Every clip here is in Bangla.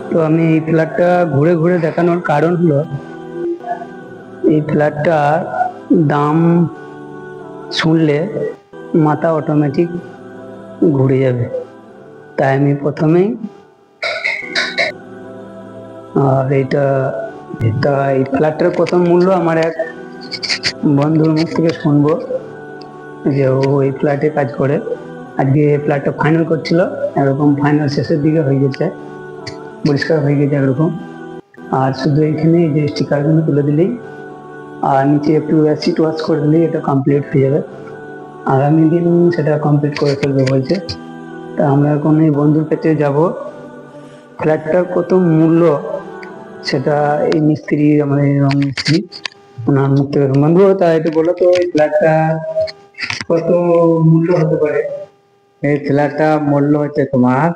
তো আমি এই ফ্ল্যাটটা ঘুরে ঘুরে দেখানোর কারণ হলো, এই ফ্ল্যাটটার দাম শুনলে মাথা অটোমেটিক ঘুরে যাবে। তাই আমি প্রথমেই এই ফ্ল্যাটটার কত মূল্য আমার এক বন্ধুর মুখ থেকে শুনবো, যে ও এই ফ্ল্যাটে কাজ করে। আজকে ফ্ল্যাটটা ফাইনাল করছিল, এরকম ফাইনাল শেষের দিকে হয়ে গেছে, পরিষ্কার হয়ে গেছে এরকম। আর শুধু এখানে যে স্টিকারগুলো তুলে দিলেই আর নিচে একটু অ্যাসিড ওয়াশ করে দিলেই এটা কমপ্লিট হয়ে যাবে। আগামী দিন সেটা কমপ্লিট করে ফেলবে বলছে। তা আমরা এখন এই বন্ধুর কাছে যাব, ফ্ল্যাটটার কত মূল্য সেটা এই মিস্ত্রি, আমাদের রং মিস্ত্রি, ওনার মুখ থেকে বন্ধু, তা একটু বলো তো এই ফ্ল্যাটটা কত মূল্য হতে পারে? এই ফ্ল্যাটটা মূল্য হচ্ছে তোমার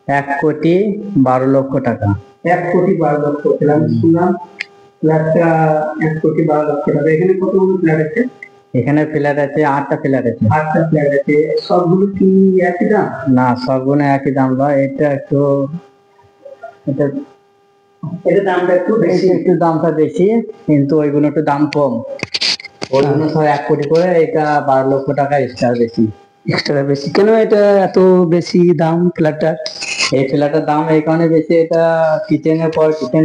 1,12,00,000 টাকা। 1,12,00,000 আমি শুনলাম ফ্ল্যাটটা 1,12,00,000 টাকা। এখানে কতগুলো ফ্ল্যাট আছে? এখানে ফ্ল্যাট আছে 8টা ফ্ল্যাট আছে। 8টা ফ্ল্যাট আছে, সবগুলো কি একই দাম? না, সবগুলো একই দাম নয়। এটা এটা দামটা একটু বেশি, একটু দামটা বেশি, কিন্তু ওইগুলো একটু দাম কম। ওইগুলো সব 1 কোটি করে, এটা 12,00,000 টাকা এক্সট্রা বেশি। এক্সট্রা বেশি কেন? এটা এত বেশি দাম ফ্ল্যাটটার? এই ফ্ল্যাটের দাম এই কারণে বেশি, এটা কিচেন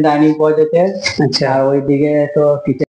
ডাইনিং পাওয়া যেতে। আচ্ছা, আর ওইদিকে তো কিচেন